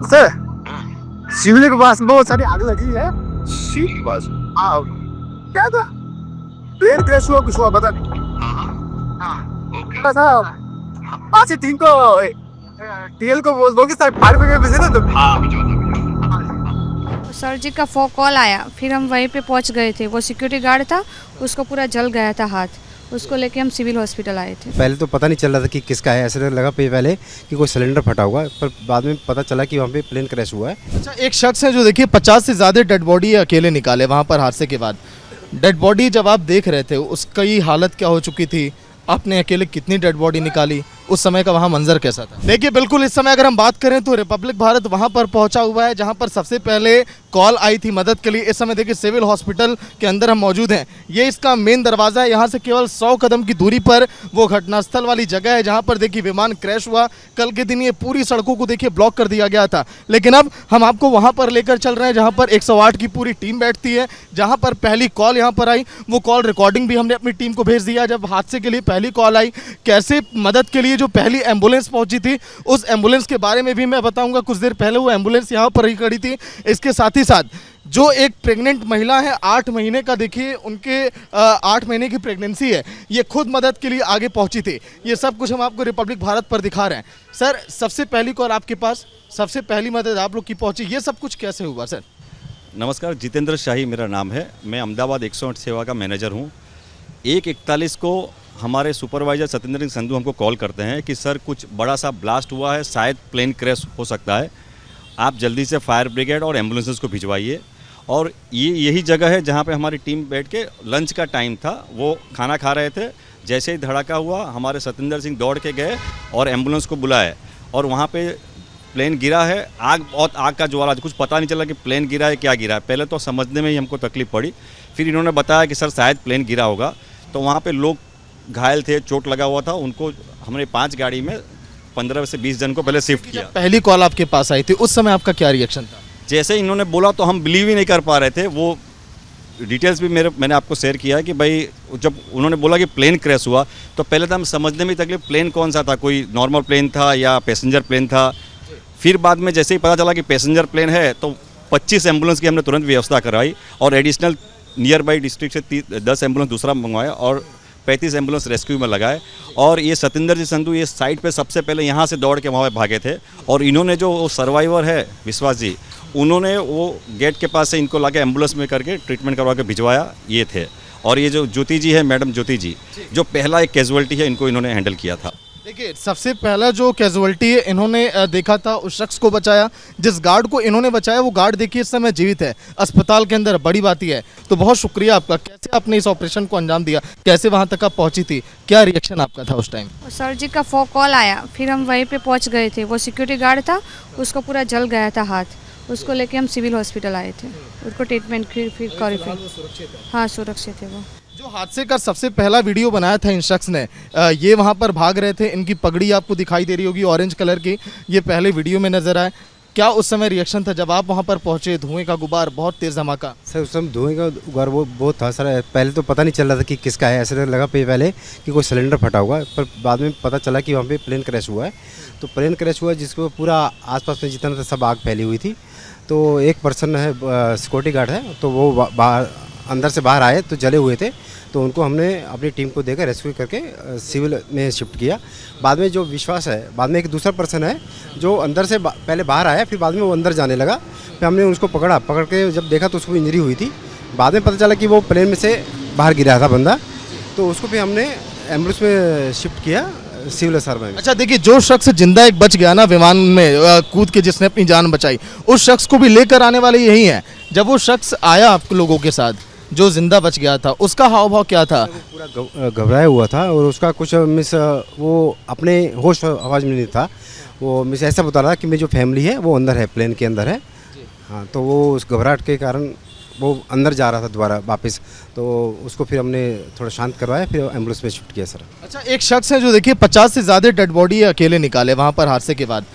Sir शिवलिंग के पास बहुत सारी आग लगी है। शीट के पास क्या था? प्लेन क्रैश हुआ, कुछ हुआ पता नहीं। साहब पाँच तीन को टीएल को बोल दो कि सर फायर ब्रिगेड भेजे ना तुम। सर जी का कॉल आया, फिर हम वहीं पे पहुंच गए थे। वो सिक्योरिटी गार्ड था, उसको पूरा जल गया था हाथ, उसको लेके हम सिविल हॉस्पिटल आए थे। पहले तो पता नहीं चल रहा था कि किसका है, ऐसे लगा पहले कि कोई सिलेंडर फटा हुआ, पर बाद में पता चला कि वहाँ पे प्लेन क्रैश हुआ है। अच्छा, एक शख्स है जो देखिए 50 से ज़्यादा डेड बॉडी अकेले निकाले वहाँ पर हादसे के बाद। डेड बॉडी जब आप देख रहे थे उसकी हालत क्या हो चुकी थी, आपने अकेले कितनी डेड बॉडी निकाली, उस समय का वहाँ मंजर कैसा था? देखिए बिल्कुल इस समय अगर हम बात करें तो रिपब्लिक भारत वहाँ पर पहुँचा हुआ है जहाँ पर सबसे पहले कॉल आई थी मदद के लिए। इस समय देखिए सिविल हॉस्पिटल के अंदर हम मौजूद हैं। ये इसका मेन दरवाज़ा है, यहाँ से केवल 100 कदम की दूरी पर वो घटनास्थल वाली जगह है जहाँ पर देखिए विमान क्रैश हुआ। कल के दिन ये पूरी सड़कों को देखिए ब्लॉक कर दिया गया था, लेकिन अब हम आपको वहाँ पर लेकर चल रहे हैं जहाँ पर 108 की पूरी टीम बैठती है। जहाँ पर पहली कॉल यहाँ पर आई, वो कॉल रिकॉर्डिंग भी हमने अपनी टीम को भेज दिया। जब हादसे के लिए पहली कॉल आई, कैसे मदद के लिए जो पहली एम्बुलेंस पहुंची थी, उस एम्बुलेंस के बारे में भी मैं बताऊंगा। कुछ देर पहले वो एम्बुलेंस यहाँ पर ही खड़ी थी। इसके साथ ही साथ जो एक प्रेग्नेंट महिला है 8 महीने का, देखिए उनके 8 महीने की प्रेगनेंसी है, ये खुद मदद के लिए आगे पहुंची थी। ये सब कुछ हम आपको रिपब्लिक भारत पर दिखा रहे हैं। सर सबसे पहली कॉल आपके पास, सबसे पहली मदद आप लोग की पहुंची, ये सब कुछ कैसे हुआ सर? नमस्कार, जितेंद्र शाही मेरा नाम है। मैं अहमदाबाद 108 सेवा का मैनेजर हूँ। 1:41 को हमारे सुपरवाइज़र सत्येंद्र सिंह संधू हमको कॉल करते हैं कि सर कुछ बड़ा सा ब्लास्ट हुआ है, शायद प्लेन क्रैश हो सकता है, आप जल्दी से फायर ब्रिगेड और एम्बुलेंसेस को भिजवाइए। और यही जगह है जहाँ पे हमारी टीम बैठ के, लंच का टाइम था, वो खाना खा रहे थे। जैसे ही धड़ाका हुआ हमारे सत्येंद्र सिंह दौड़ के गए और एम्बुलेंस को बुलाए, और वहाँ पे प्लेन गिरा है। बहुत आग का ज्वाला, कुछ पता नहीं चला कि प्लेन गिरा है क्या गिरा है। पहले तो समझने में ही हमको तकलीफ पड़ी, फिर इन्होंने बताया कि सर शायद प्लेन गिरा होगा। तो वहाँ पे लोग घायल थे, चोट लगा हुआ था, उनको हमने 5 गाड़ी में 15 से 20 जन को पहले शिफ्ट किया। पहली कॉल आपके पास आई थी, उस समय आपका क्या रिएक्शन था? जैसे इन्होंने बोला तो हम बिलीव ही नहीं कर पा रहे थे। वो डिटेल्स भी मैंने आपको शेयर किया है कि भाई जब उन्होंने बोला कि प्लेन क्रैश हुआ, तो पहले तो हम समझने में तकलीफ, प्लेन कौन सा था, कोई नॉर्मल प्लेन था या पैसेंजर प्लेन था। फिर बाद में जैसे ही पता चला कि पैसेंजर प्लेन है, तो 25 एम्बुलेंस की हमने तुरंत व्यवस्था कराई और एडिशनल नियर बाई डिस्ट्रिक्ट से 10 एम्बुलेंस दूसरा मंगवाया और 35 एम्बुलेंस रेस्क्यू में लगाए। और ये सत्येंद्र जी संधू ये साइट पे सबसे पहले यहाँ से दौड़ के वहाँ पे भागे थे, और इन्होंने जो सर्वाइवर है विश्वास जी, उन्होंने वो गेट के पास से इनको लाके एम्बुलेंस में करके ट्रीटमेंट करवा के भिजवाया, ये थे। और ये जो ज्योति जी है, मैडम ज्योति जी, जो पहला एक कैजुअल्टी है, इनको इन्होंने हैंडल किया था। देखिए सबसे पहला जो कैजुअल्टी है इन्होंने देखा था, उस शख्स को बचाया। जिस गार्ड को इन्होंने बचाया वो गार्ड देखिए इस समय जीवित है अस्पताल के अंदर, बड़ी बात ही है। तो बहुत शुक्रिया आपका। कैसे आपने इस ऑपरेशन को अंजाम दिया, कैसे वहां तक आप पहुंची थी, क्या रिएक्शन आपका था उस टाइम? सर जी का कॉल आया, फिर हम वहीं पे पहुंच गए थे। वो सिक्योरिटी गार्ड था, उसको पूरा जल गया था हाथ, उसको लेके हम सिविल हॉस्पिटल आए थे। उसको ट्रीटमेंट फिर हाँ सुरक्षित है वो। जो हादसे का सबसे पहला वीडियो बनाया था इन शख्स ने, ये वहाँ पर भाग रहे थे, इनकी पगड़ी आपको दिखाई दे रही होगी ऑरेंज कलर की, ये पहले वीडियो में नजर आए। क्या उस समय रिएक्शन था जब आप वहाँ पर पहुँचे? धुएं का गुबार, बहुत तेज धमाका। सर उस समय धुएं का गुबार वो बहुत था सर। पहले तो पता नहीं चल रहा था कि किसका है, ऐसे लगा पहले कि कोई सिलेंडर फटा हुआ, पर बाद में पता चला कि वहाँ पे प्लेन क्रैश हुआ है। तो प्लेन क्रैश हुआ जिसको पूरा आसपास में जितना था सब आग फैली हुई थी। तो एक पर्सन है, सिक्योरिटी गार्ड है, तो वो अंदर से बाहर आए तो जले हुए थे, तो उनको हमने अपनी टीम को देकर रेस्क्यू करके सिविल में शिफ्ट किया। बाद में जो विश्वास है, बाद में एक दूसरा पर्सन है जो अंदर से पहले बाहर आया, फिर बाद में वो अंदर जाने लगा। फिर हमने उसको पकड़ के जब देखा तो उसको इंजरी हुई थी। बाद में पता चला कि वो प्लेन में से बाहर गिरा था बंदा, तो उसको फिर हमने एम्बुलेंस में शिफ्ट किया सिविल अस्पताल में। अच्छा देखिए, जो शख्स जिंदा एक बच गया ना विमान में कूद के, जिसने अपनी जान बचाई, उस शख्स को भी लेकर आने वाले यही हैं। जब वो शख्स आया आप लोगों के साथ, जो जिंदा बच गया था, उसका हाव भाव क्या था? पूरा घबराया हुआ था और उसका कुछ मिस वो अपने होश आवाज़ में नहीं था। वो मिस ऐसा बता रहा कि मेरी जो फैमिली है वो अंदर है, प्लेन के अंदर है। हाँ, तो वो उस घबराहट के कारण वो अंदर जा रहा था दोबारा वापस, तो उसको फिर हमने थोड़ा शांत करवाया, फिर एम्बुलेंस में शिफ्ट किया सर। अच्छा, एक शख्स है जो देखिए 50 से ज़्यादा डेड बॉडी अकेले निकाले वहाँ पर हादसे के बाद।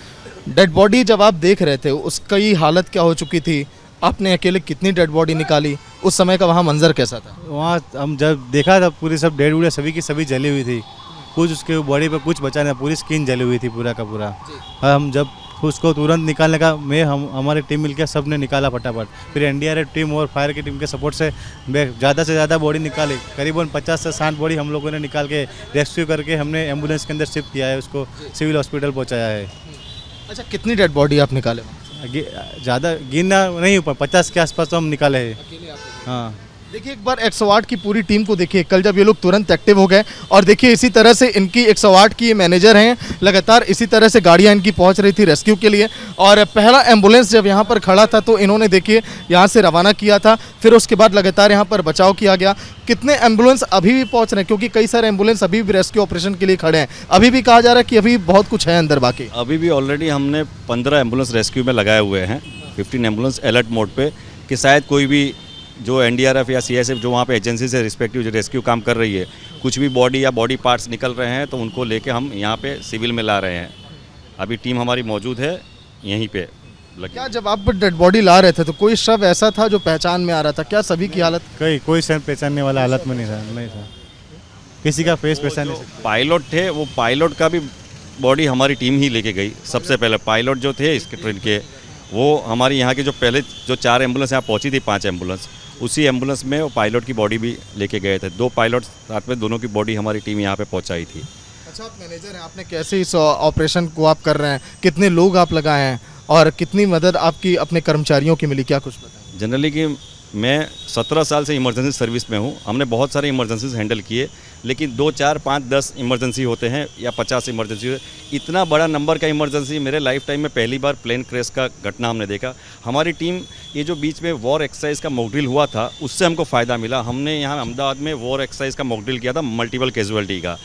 डेड बॉडी जब आप देख रहे थे उसकी हालत क्या हो चुकी थी, आपने अकेले कितनी डेड बॉडी निकाली, उस समय का वहाँ मंजर कैसा था? वहाँ हम जब देखा था पूरी सब डेड बॉडी सभी की सभी जली हुई थी, कुछ उसके बॉडी पे कुछ बचा नहीं, पूरी स्किन जली हुई थी पूरा का पूरा। हम जब उसको तुरंत निकालने का हमारी टीम मिलकर सब ने निकाला फटाफट। फिर एनडीआरएफ टीम और फायर की टीम के सपोर्ट से ज़्यादा से ज़्यादा बॉडी निकाली, करीबन 50 से 60 बॉडी हम लोगों ने निकाल के रेस्क्यू करके हमने एम्बुलेंस के अंदर शिफ्ट किया है, उसको सिविल हॉस्पिटल पहुँचाया है। अच्छा, कितनी डेड बॉडी आप निकाले? ज़्यादा गिनना नहीं, 50 के आसपास तो हम निकाले हैं। हाँ, देखिए एक बार 108 की पूरी टीम को देखिए, कल जब ये लोग तुरंत एक्टिव हो गए और देखिए इसी तरह से इनकी 108 की ये मैनेजर हैं, लगातार इसी तरह से गाड़ियां इनकी पहुंच रही थी रेस्क्यू के लिए। और पहला एम्बुलेंस जब यहां पर खड़ा था तो इन्होंने देखिए यहां से रवाना किया था, फिर उसके बाद लगातार यहां पर बचाव किया गया। कितने एम्बुलेंस अभी भी पहुंच रहे हैं, क्योंकि कई सारे एम्बुलेंस अभी भी रेस्क्यू ऑपरेशन के लिए खड़े हैं, अभी भी कहा जा रहा है कि अभी बहुत कुछ है अंदर बाकी? अभी भी ऑलरेडी हमने 15 एम्बुलेंस रेस्क्यू में लगाए हुए हैं, 15 एम्बुलेंस अलर्ट मोड पे, कि शायद कोई भी जो एनडीआरएफ या सीएसएफ जो वहाँ पे एजेंसी से रिस्पेक्टिव जो रेस्क्यू काम कर रही है, कुछ भी बॉडी या बॉडी पार्ट्स निकल रहे हैं तो उनको लेके हम यहाँ पे सिविल में ला रहे हैं। अभी टीम हमारी मौजूद है यहीं पे लगी। क्या जब आप डेड बॉडी ला रहे थे तो कोई शव ऐसा था जो पहचान में आ रहा था? क्या सभी की हालत? कोई सर पहचानने वाला हालत में नहीं था, किसी का फेस पहचान नहीं। पायलट थे, वो पायलट का भी बॉडी हमारी टीम ही लेके गई। सबसे पहले पायलट जो थे इसके ट्रेन के, वो हमारी यहाँ के जो पहले जो 4 एम्बुलेंस यहाँ पहुँची थी, 5 एम्बुलेंस, उसी एम्बुलेंस में वो पायलट की बॉडी भी लेके गए थे। 2 पायलट साथ में, दोनों की बॉडी हमारी टीम यहाँ पे पहुँचाई थी। अच्छा, आप मैनेजर हैं, आपने कैसे इस ऑपरेशन को आप कर रहे हैं, कितने लोग आप लगाए हैं और कितनी मदद आपकी अपने कर्मचारियों की मिली, क्या कुछ बताएं? जनरली कि मैं 17 साल से इमरजेंसी सर्विस में हूँ, हमने बहुत सारे इमरजेंसीज हैंडल किए, लेकिन 2, 4, 5, 10 इमरजेंसी होते हैं या 50 इमरजेंसी, इतना बड़ा नंबर का इमरजेंसी मेरे लाइफ टाइम में पहली बार प्लेन क्रैश का घटना हमने देखा। हमारी टीम, ये जो बीच में वॉर एक्सरसाइज का मॉक ड्रिल हुआ था, उससे हमको फ़ायदा मिला। हमने यहाँ अहमदाबाद में वॉर एक्सरसाइज का मॉक ड्रिल किया था, मल्टीपल कैजुअलिटी का,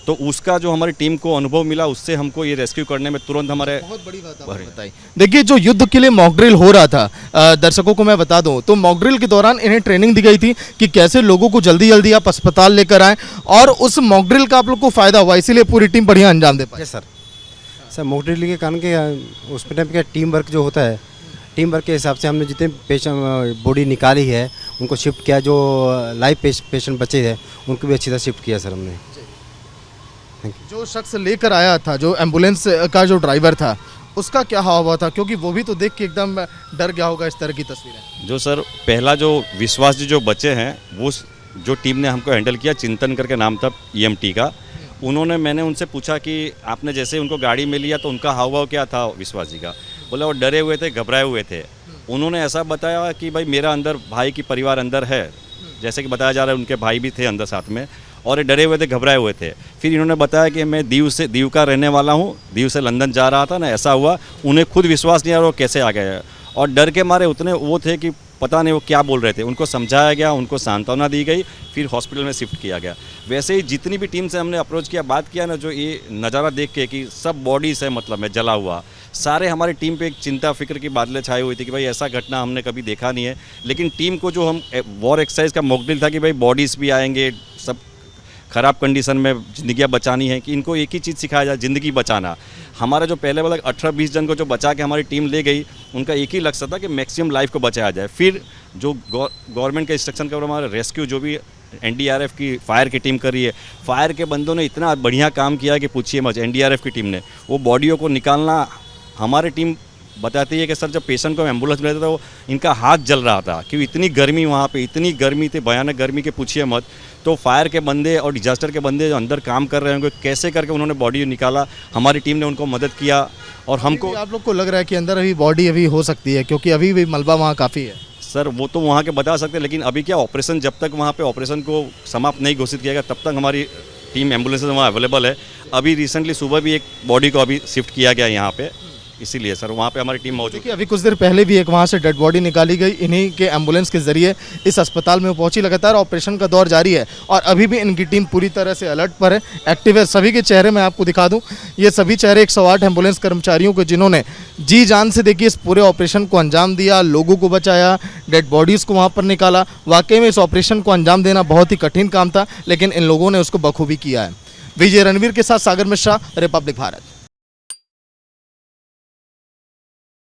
तो उसका जो हमारी टीम को अनुभव मिला, उससे हमको ये रेस्क्यू करने में तुरंत हमारे बहुत बड़ी बात आपने बताई। देखिए, जो युद्ध के लिए मॉक ड्रिल हो रहा था, दर्शकों को मैं बता दूं तो मॉक ड्रिल के दौरान इन्हें ट्रेनिंग दी गई थी कि कैसे लोगों को जल्दी जल्दी आप अस्पताल लेकर आएं, और उस मॉक ड्रिल का आप लोग को फायदा हुआ, इसीलिए पूरी टीम बढ़िया अंजाम दे पाई। सर मॉक ड्रिल के कारण के उस टाइम पे टीम वर्क जो होता है, टीम वर्क के हिसाब से हमने जितने पेशेंट बॉडी निकाली है उनको शिफ्ट किया, जो लाइव पेशेंट बचे हैं उनको भी अच्छी तरह शिफ्ट किया सर हमने। जो शख्स लेकर आया था, जो एम्बुलेंस का जो ड्राइवर था, उसका क्या हाव भाव था, क्योंकि वो भी तो देख के एकदम डर गया होगा इस तरह की तस्वीरें? जो सर पहला जो विश्वास जी जो बचे हैं, वो जो टीम ने हमको हैंडल किया, चिंतन करके नाम था ईएमटी का, उन्होंने, मैंने उनसे पूछा कि आपने जैसे उनको गाड़ी में लिया तो उनका हाव भाव क्या था विश्वास जी का? बोला वो डरे हुए थे, घबराए हुए थे। उन्होंने ऐसा बताया कि भाई मेरा अंदर भाई की परिवार अंदर है, जैसे कि बताया जा रहा है उनके भाई भी थे अंदर साथ में, और ये डरे हुए थे, घबराए हुए थे। फिर इन्होंने बताया कि मैं दीव का रहने वाला हूँ, दीव से लंदन जा रहा था ना, ऐसा हुआ। उन्हें खुद विश्वास नहीं आ रहा वो कैसे आ गए, और डर के मारे उतने वो थे कि पता नहीं वो क्या बोल रहे थे। उनको समझाया गया, उनको सांत्वना दी गई, फिर हॉस्पिटल में शिफ्ट किया गया। वैसे ही जितनी भी टीम से हमने अप्रोच किया, बात किया ना, जो ये नज़ारा देख के कि सब बॉडी से मतलब में जला हुआ, सारे हमारी टीम पे एक चिंता फिक्र की बादलें छाई हुई थी कि भाई ऐसा घटना हमने कभी देखा नहीं है। लेकिन टीम को जो हम वॉर एक्सरसाइज का मॉक ड्रिल था कि भाई बॉडीज़ भी आएंगे, सब ख़राब कंडीशन में ज़िंदगियाँ बचानी है, कि इनको एक ही चीज़ सिखाया जाए, ज़िंदगी बचाना। हमारा जो पहले वाला 18-20 जन को जो बचा के हमारी टीम ले गई, उनका एक ही लक्ष्य था कि मैक्सिमम लाइफ को बचाया जाए। फिर जो गवर्नमेंट के इंस्ट्रक्शन के ऊपर हमारा रेस्क्यू जो भी एनडीआरएफ की फायर की टीम कर रही है, फायर के बंदों ने इतना बढ़िया काम किया कि पूछिए मत। एनडीआरएफ की टीम ने वो बॉडियों को निकालना, हमारी टीम बताती है कि सर जब पेशेंट को एम्बुलेंस मिला था तो इनका हाथ जल रहा था, क्योंकि इतनी गर्मी वहाँ पे, इतनी गर्मी थी, भयानक गर्मी के पूछिए मत। तो फायर के बंदे और डिजास्टर के बंदे जो अंदर काम कर रहे होंगे, कैसे करके उन्होंने बॉडी निकाला, हमारी टीम ने उनको मदद किया। और हमको, आप लोग को लग रहा है कि अंदर अभी बॉडी अभी हो सकती है, क्योंकि अभी भी मलबा वहाँ काफ़ी है? सर वो तो वहाँ के बता सकते हैं, लेकिन अभी क्या ऑपरेशन, जब तक वहाँ पे ऑपरेशन को समाप्त नहीं घोषित किया गया तब तक हमारी टीम एम्बुलेंसेज वहाँ अवेलेबल है। अभी रिसेंटली सुबह भी एक बॉडी को अभी शिफ्ट किया गया यहाँ पे, इसीलिए सर वहाँ पे हमारी टीम मौजूद। देखिए, अभी कुछ देर पहले भी एक वहाँ से डेड बॉडी निकाली गई, इन्हीं के एम्बुलेंस के जरिए इस अस्पताल में पहुंची। लगातार ऑपरेशन का दौर जारी है और अभी भी इनकी टीम पूरी तरह से अलर्ट पर है, एक्टिव है। सभी के चेहरे मैं आपको दिखा दूं, ये सभी चेहरे 108 एम्बुलेंस कर्मचारियों के, जिन्होंने जी जान से देखिए इस पूरे ऑपरेशन को अंजाम दिया, लोगों को बचाया, डेड बॉडीज़ को वहाँ पर निकाला। वाकई में इस ऑपरेशन को अंजाम देना बहुत ही कठिन काम था, लेकिन इन लोगों ने उसको बखूबी किया है। विजय रणवीर के साथ सागर मिश्रा, रिपब्लिक भारत।